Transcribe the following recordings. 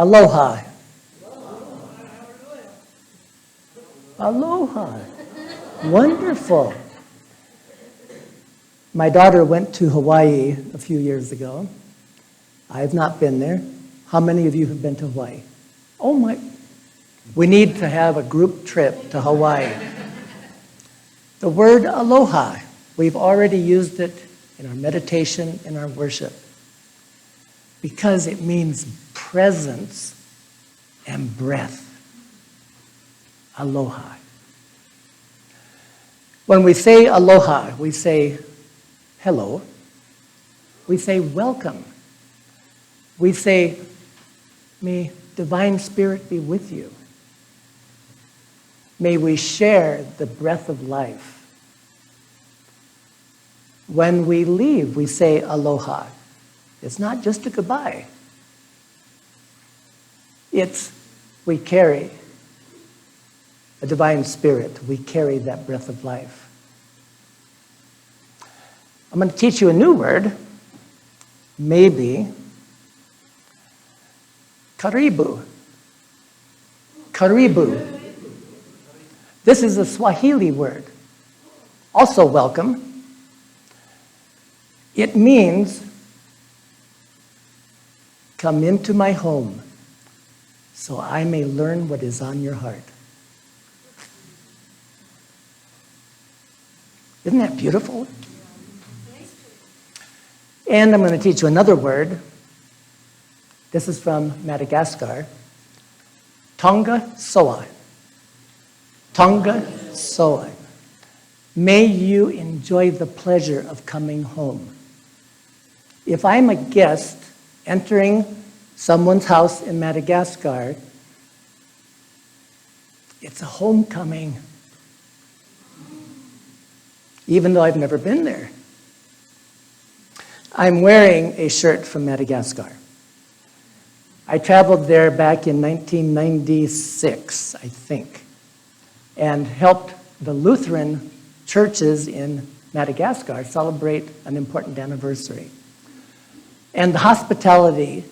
Aloha. Aloha. Wonderful. My daughter went to Hawaii a few years ago. I have not been there. How many of you have been to Hawaii? Oh my. We need to have a group trip to Hawaii. The word aloha, we've already used it in our meditation, in our worship, because it means presence and breath. Aloha. When we say aloha, we say hello. We say welcome. We say, may divine spirit be with you. May we share the breath of life. When we leave, we say aloha. It's not just a goodbye. It's we carry a divine spirit. We carry that breath of life. I'm going to teach you a new word. Maybe. Karibu. Karibu. This is a Swahili word. Also welcome. It means come into my home so I may learn what is on your heart. Isn't that beautiful? And I'm going to teach you another word. This is from Madagascar. Tonga soa. Tonga soa. May you enjoy the pleasure of coming home. If I'm a guest entering someone's house in Madagascar, it's a homecoming. Even though I've never been there. I'm wearing a shirt from Madagascar. I traveled there back in 1996, I think, and helped the Lutheran churches in Madagascar celebrate an important anniversary. And the hospitality,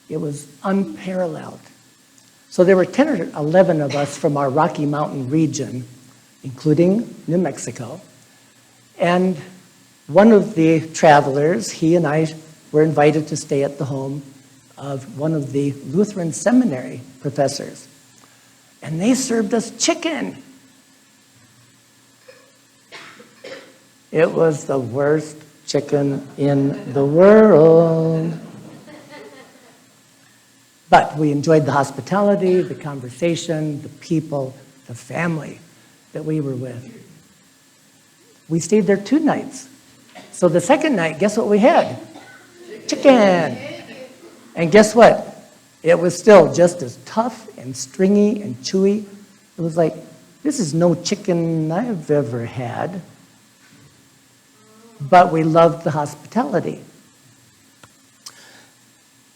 it was unparalleled. So there were 10 or 11 of us from our Rocky Mountain region, including New Mexico. And one of the travelers, he and I were invited to stay at the home of one of the Lutheran seminary professors. And they served us chicken. It was the worst chicken in the world. But we enjoyed the hospitality, the conversation, the people, the family that we were with. We stayed there 2 nights. So the second night, guess what we had? Chicken. And guess what? It was still just as tough and stringy and chewy. It was like, this is no chicken I've ever had. But we loved the hospitality.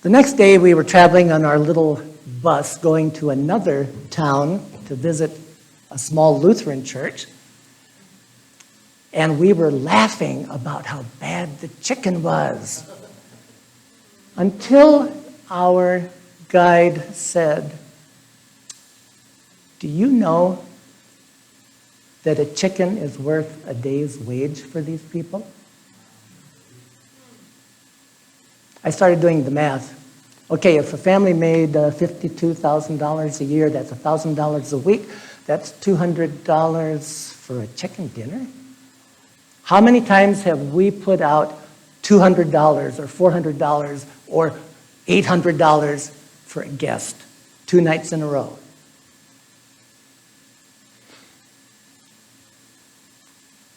The next day, we were traveling on our little bus going to another town to visit a small Lutheran church. And we were laughing about how bad the chicken was. Until our guide said, do you know that a chicken is worth a day's wage for these people? I started doing the math. Okay, if a family made $52,000 a year, that's $1,000 a week. That's $200 for a chicken dinner. How many times have we put out $200 or $400 or $800 for a guest 2 nights in a row?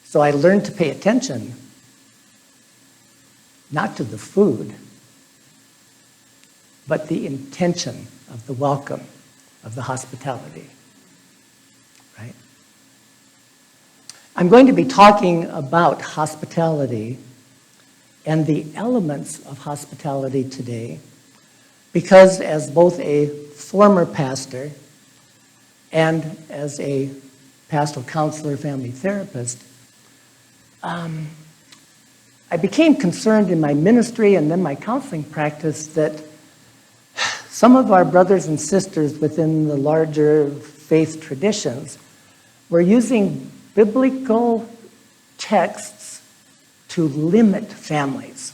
So I learned to pay attention, not to the food, but the intention of the welcome, of the hospitality, right? I'm going to be talking about hospitality and the elements of hospitality today because as both a former pastor and as a pastoral counselor, family therapist, I became concerned in my ministry and then my counseling practice that some of our brothers and sisters within the larger faith traditions were using biblical texts to limit families.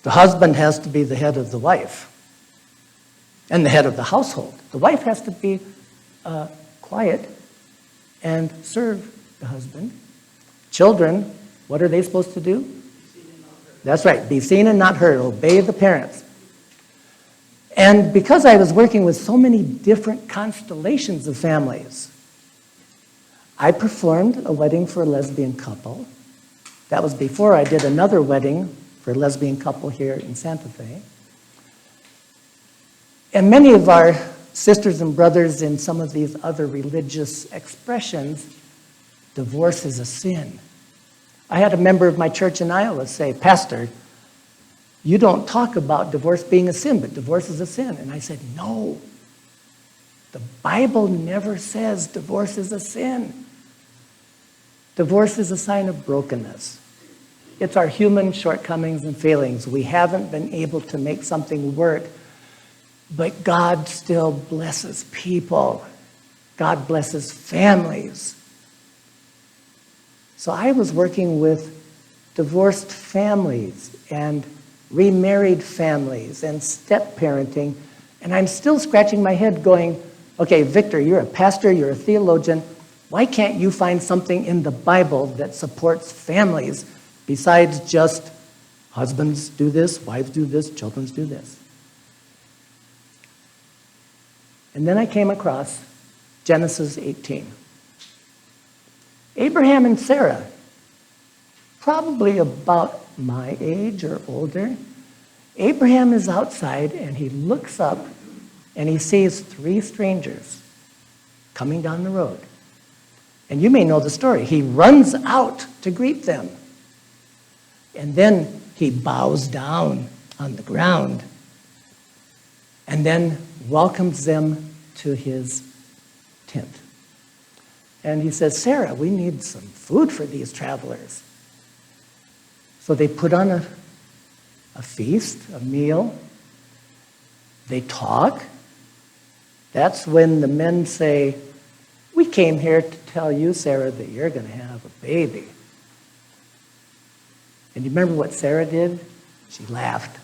The husband has to be the head of the wife and the head of the household. The wife has to be quiet and serve the husband. Children, what are they supposed to do? That's right, be seen and not heard. Obey the parents. And because I was working with so many different constellations of families, I performed a wedding for a lesbian couple. That was before I did another wedding for a lesbian couple here in Santa Fe. And many of our sisters and brothers in some of these other religious expressions, divorce is a sin. I had a member of my church in Iowa say, "Pastor, you don't talk about divorce being a sin, but divorce is a sin." And I said, "No, the Bible never says divorce is a sin. Divorce is a sign of brokenness. It's our human shortcomings and failings. We haven't been able to make something work, but God still blesses people. God blesses families." So I was working with divorced families and remarried families and step-parenting, and I'm still scratching my head going, okay, Victor, you're a pastor, you're a theologian. Why can't you find something in the Bible that supports families besides just husbands do this, wives do this, children do this? And then I came across Genesis 18. Abraham and Sarah, probably about my age or older. Abraham is outside and he looks up and he sees 3 strangers coming down the road. And you may know the story. He runs out to greet them. And then he bows down on the ground and then welcomes them to his tent. And he says, "Sarah, we need some food for these travelers." So they put on a feast, a meal. They talk. That's when the men say, "We came here to tell you, Sarah, that you're going to have a baby." And you remember what Sarah did? She laughed.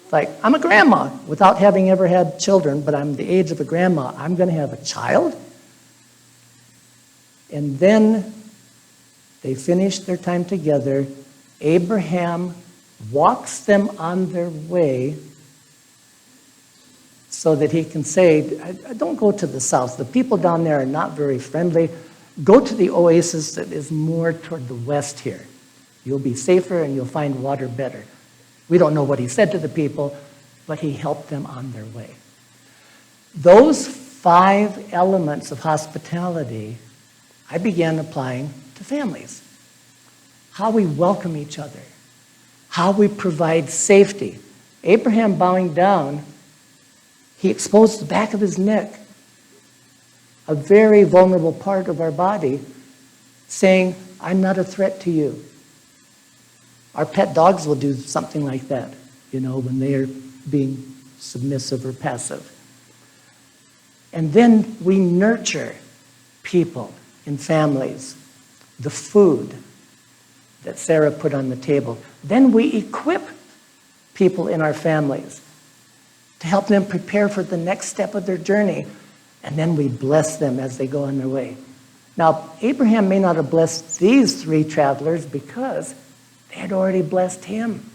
It's like, "I'm a grandma without having ever had children, but I'm the age of a grandma. I'm going to have a child?" And then they finished their time together. Abraham walks them on their way so that he can say, "Don't go to the south. The people down there are not very friendly. Go to the oasis that is more toward the west here. You'll be safer and you'll find water better." We don't know what he said to the people, but he helped them on their way. Those 5 elements of hospitality I began applying to families. How we welcome each other. How we provide safety. Abraham bowing down, he exposed the back of his neck, a very vulnerable part of our body, saying, "I'm not a threat to you." Our pet dogs will do something like that, when they are being submissive or passive. And then we nurture people in families, the food that Sarah put on the table. Then we equip people in our families to help them prepare for the next step of their journey, and then we bless them as they go on their way. Now, Abraham may not have blessed these 3 travelers because they had already blessed him.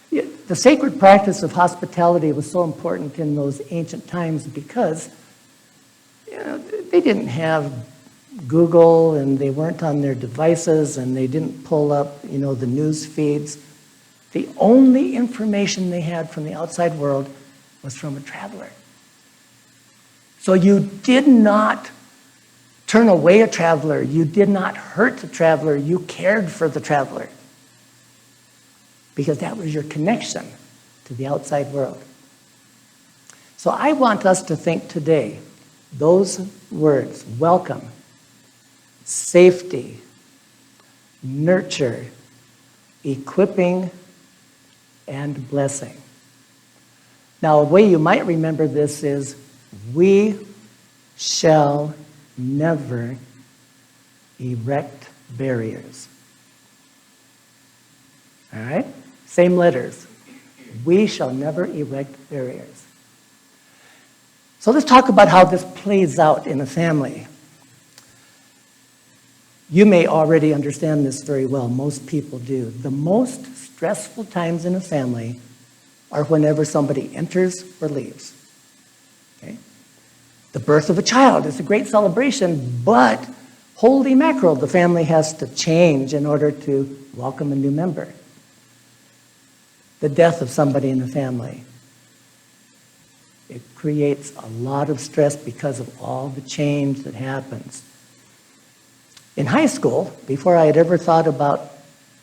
The sacred practice of hospitality was so important in those ancient times because they didn't have Google and they weren't on their devices and they didn't pull up, the news feeds. The only information they had from the outside world was from a traveler. So you did not turn away a traveler. You did not hurt the traveler. You cared for the traveler because that was your connection to the outside world. So I want us to think today, those words, welcome, safety, nurture, equipping, and blessing. Now, a way you might remember this is, we shall never erect barriers. All right? Same letters. We shall never erect barriers. So let's talk about how this plays out in a family. You may already understand this very well. Most people do. The most stressful times in a family are whenever somebody enters or leaves. Okay? The birth of a child is a great celebration, but holy mackerel, the family has to change in order to welcome a new member. The death of somebody in the family. It creates a lot of stress because of all the change that happens. In high school, before I had ever thought about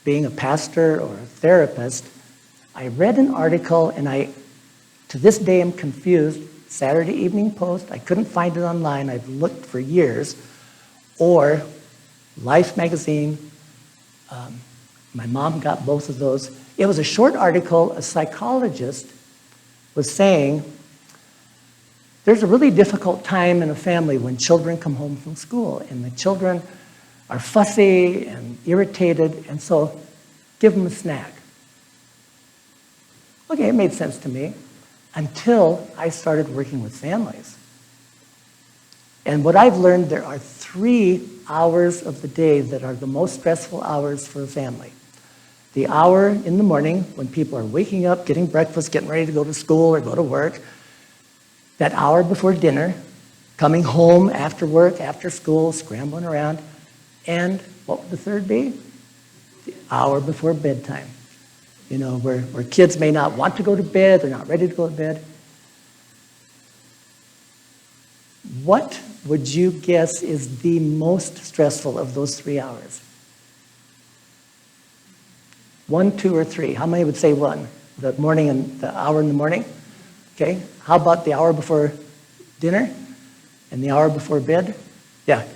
being a pastor or a therapist, I read an article, and to this day, am confused. Saturday Evening Post, I couldn't find it online. I've looked for years. Or Life magazine. My mom got both of those. It was a short article. A psychologist was saying, there's a really difficult time in a family when children come home from school, and the children are fussy and irritated, and so give them a snack. Okay, it made sense to me until I started working with families. And what I've learned, there are 3 hours of the day that are the most stressful hours for a family. The hour in the morning when people are waking up, getting breakfast, getting ready to go to school or go to work. That hour before dinner, coming home after work, after school, scrambling around. And what would the third be? The hour before bedtime. You know, where kids may not want to go to bed, they're not ready to go to bed. What would you guess is the most stressful of those 3 hours? 1, 2, or 3? How many would say 1? The morning and the hour in the morning? Okay. How about the hour before dinner and the hour before bed? Yeah.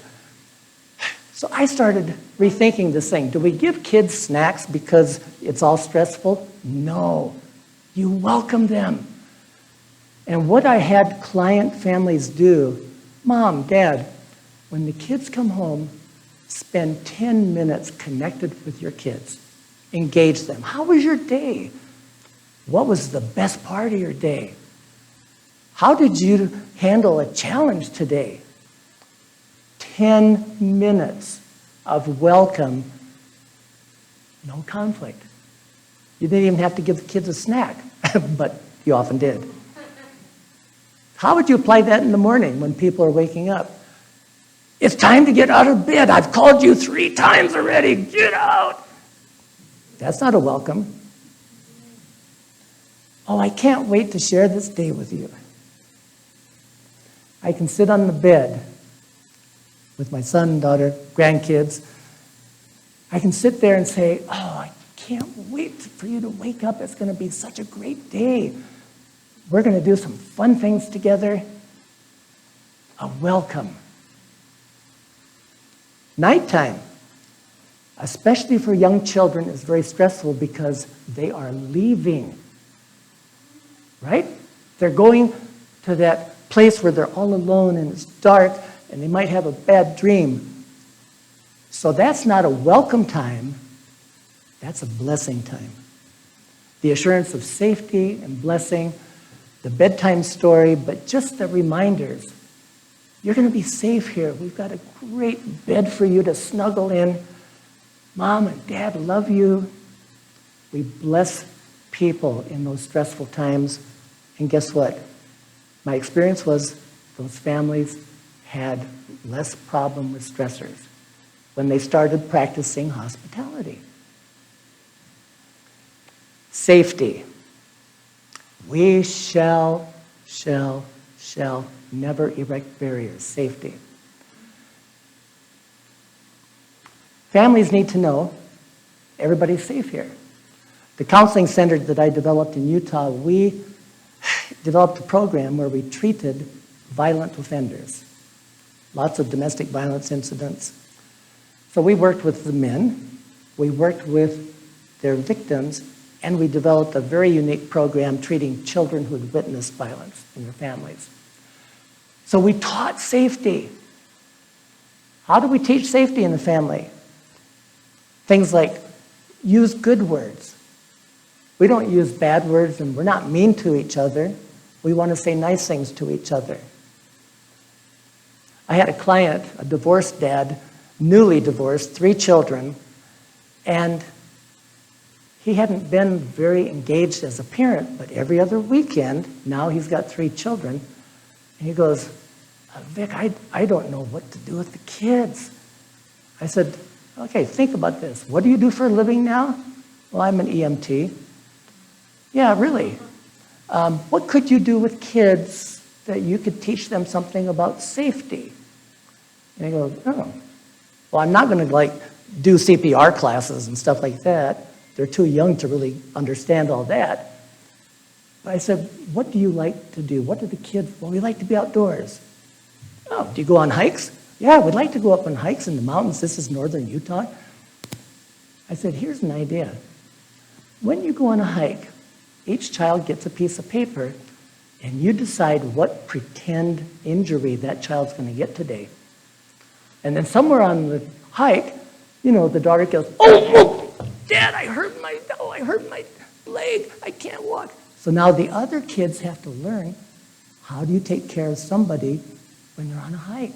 So I started rethinking this thing. Do we give kids snacks because it's all stressful? No. You welcome them. And what I had client families do, Mom, Dad, when the kids come home, spend 10 minutes connected with your kids. Engage them. How was your day? What was the best part of your day? How did you handle a challenge today? 10 minutes of welcome, no conflict. You didn't even have to give the kids a snack, but you often did. How would you apply that in the morning when people are waking up? It's time to get out of bed. I've called you 3 times already. Get out. That's not a welcome. Oh, I can't wait to share this day with you. I can sit on the bed with my son and daughter, grandkids. I can sit there and say, oh, I can't wait for you to wake up. It's going to be such a great day. We're going to do some fun things together. A welcome. Nighttime, especially for young children, is very stressful because they are leaving. Right? They're going to that place where they're all alone and it's dark and they might have a bad dream. So that's not a welcome time. That's a blessing time. The assurance of safety and blessing, the bedtime story, but just the reminders. You're going to be safe here. We've got a great bed for you to snuggle in. Mom and Dad love you. We bless people in those stressful times. And guess what? My experience was those families had less problem with stressors when they started practicing hospitality. Safety. We shall never erect barriers. Safety. Families need to know everybody's safe here. The counseling center that I developed in Utah, we developed a program where we treated violent offenders. Lots of domestic violence incidents. So we worked with the men We worked with their victims, and we developed a very unique program treating children who had witnessed violence in their families. So we taught safety. How do we teach safety in the family? Things like use good words. We don't use bad words, and we're not mean to each other. We want to say nice things to each other. I had a client, a divorced dad, newly divorced, 3 children, and he hadn't been very engaged as a parent, but every other weekend, now he's got 3 children, and he goes, Vic, I don't know what to do with the kids. I said, okay, think about this. What do you do for a living now? Well, I'm an EMT. Yeah, really. What could you do with kids that you could teach them something about safety? And he goes, oh, well, I'm not going to do CPR classes and stuff like that. They're too young to really understand all that. But I said, what do you like to do? What do the kids, well, we like to be outdoors. Oh, do you go on hikes? Yeah, we'd like to go up on hikes in the mountains. This is northern Utah. I said, here's an idea. When you go on a hike, each child gets a piece of paper, and you decide what pretend injury that child's going to get today. And then somewhere on the hike, the daughter goes, oh, Dad, I hurt my leg. I can't walk. So now the other kids have to learn, how do you take care of somebody when they're on a hike?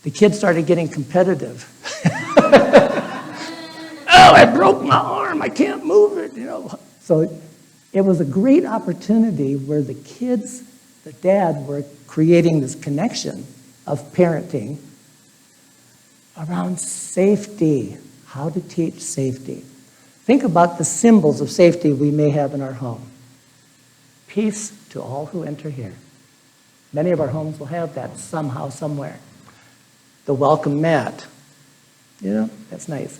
The kids started getting competitive. Oh, I broke my arm. I can't move it, So it was a great opportunity where the kids, the dad, were creating this connection of parenting around safety, how to teach safety. Think about the symbols of safety we may have in our home. Peace to all who enter here. Many of our homes will have that somehow, somewhere. The welcome mat. That's nice.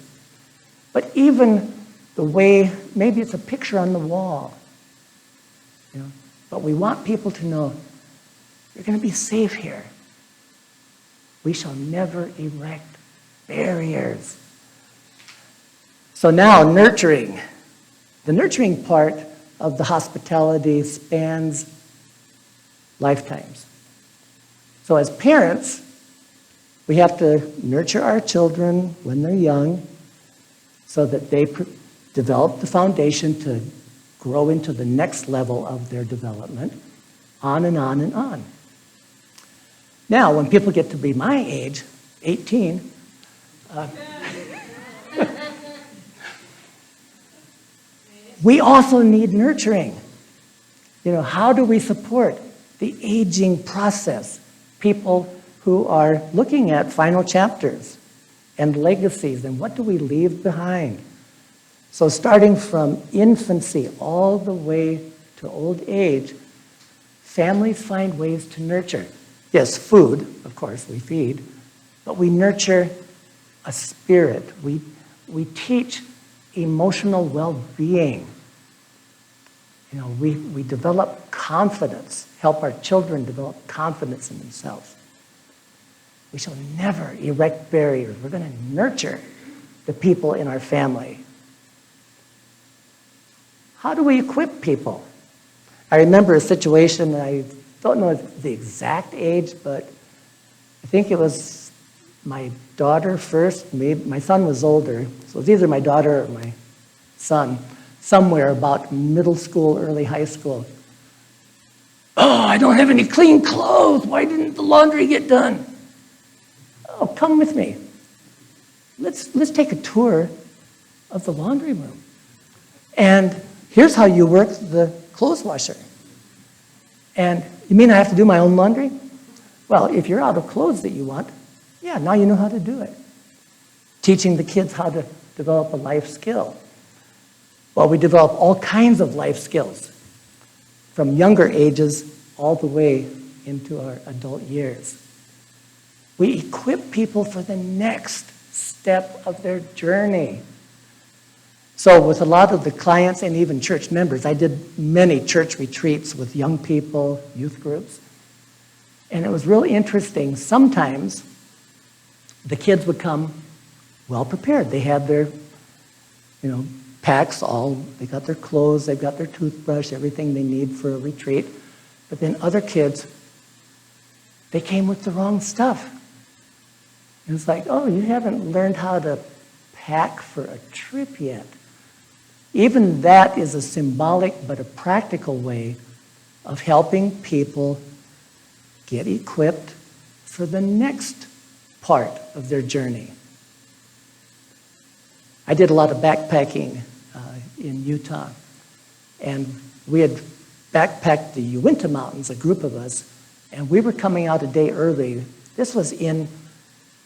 But even the way, maybe it's a picture on the wall. But we want people to know, you're going to be safe here. We shall never erect barriers. So now, nurturing. The nurturing part of the hospitality spans lifetimes. So as parents, we have to nurture our children when they're young so that they develop the foundation to grow into the next level of their development, on and on and on. Now, when people get to be my age, 18, we also need nurturing. How do we support the aging process? People who are looking at final chapters and legacies, and what do we leave behind? So starting from infancy all the way to old age, families find ways to nurture. Yes, food, of course, we feed, but we nurture a spirit. We teach emotional well-being. We develop confidence, help our children develop confidence in themselves. We shall never erect barriers. We're going to nurture the people in our family. How do we equip people? I remember a situation, and I don't know the exact age, but I think it was my daughter first. My son was older, so it was either my daughter or my son, somewhere about middle school, early high school. Oh, I don't have any clean clothes. Why didn't the laundry get done? Oh, come with me. Let's take a tour of the laundry room. And here's how you work the clothes washer. And you mean I have to do my own laundry? Well, if you're out of clothes that you want, yeah, now you know how to do it. Teaching the kids how to develop a life skill. Well, we develop all kinds of life skills from younger ages all the way into our adult years. We equip people for the next step of their journey. So with a lot of the clients and even church members, I did many church retreats with young people, youth groups. And it was really interesting. Sometimes the kids would come well prepared. They had their, packs all, they got their clothes, they've got their toothbrush, everything they need for a retreat. But then other kids, they came with the wrong stuff. And it's like, oh, you haven't learned how to pack for a trip yet. Even that is a symbolic but a practical way of helping people get equipped for the next part of their journey. I did a lot of backpacking in Utah, and we had backpacked the Uinta Mountains, a group of us, and we were coming out a day early. This was in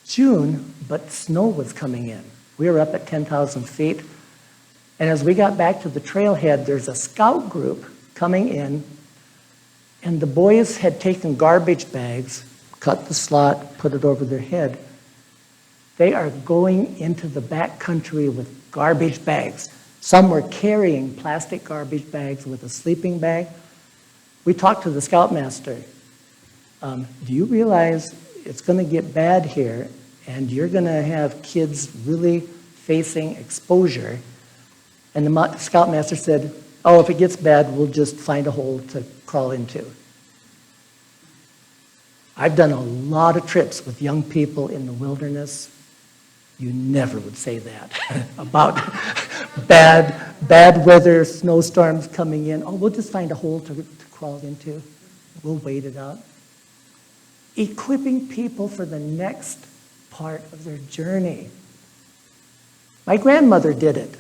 June, but snow was coming in. We were up at 10,000 feet, and as we got back to the trailhead, there's a scout group coming in, and the boys had taken garbage bags, cut the slot, put it over their head. They are going into the backcountry with garbage bags. Some were carrying plastic garbage bags with a sleeping bag. We talked to the scoutmaster. Do you realize it's going to get bad here, and you're going to have kids really facing exposure? And the scoutmaster said, oh, if it gets bad, we'll just find a hole to crawl into. I've done a lot of trips with young people in the wilderness. You never would say that about bad weather, snowstorms coming in. Oh, we'll just find a hole to crawl into. We'll wait it out. Equipping people for the next part of their journey. My grandmother did it.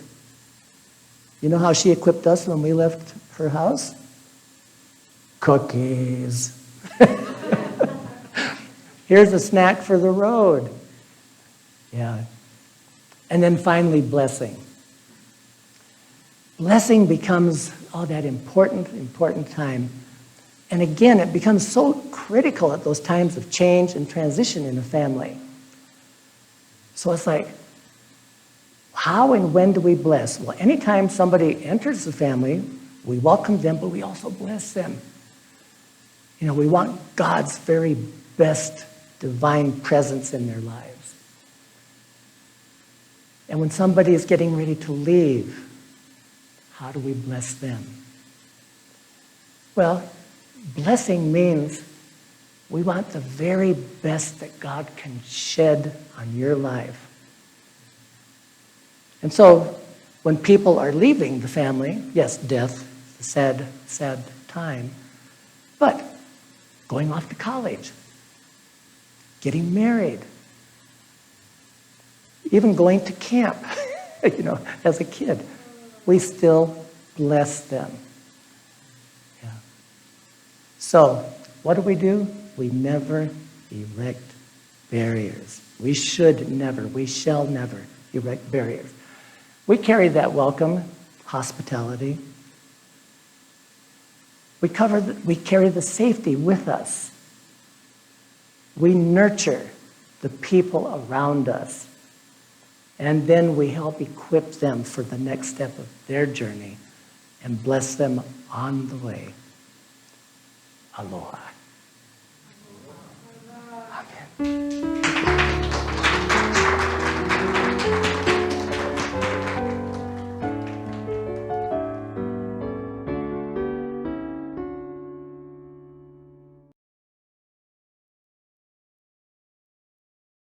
You know how she equipped us when we left her house? Cookies. Here's a snack for the road. Yeah. And then finally, blessing. Blessing becomes that important time. And again, it becomes so critical at those times of change and transition in a family. So it's like, how and when do we bless? Well, anytime somebody enters the family, we welcome them, but we also bless them. We want God's very best divine presence in their lives. And when somebody is getting ready to leave, how do we bless them? Well, blessing means we want the very best that God can shed on your life. And so when people are leaving the family, yes, death, a sad time, but going off to college, getting married, even going to camp, as a kid, we still bless them. Yeah. So, what do? We never erect barriers. We should never, we shall never erect barriers. We carry that welcome, hospitality. We carry the safety with us. We nurture the people around us. And then we help equip them for the next step of their journey and bless them on the way. Aloha. Amen.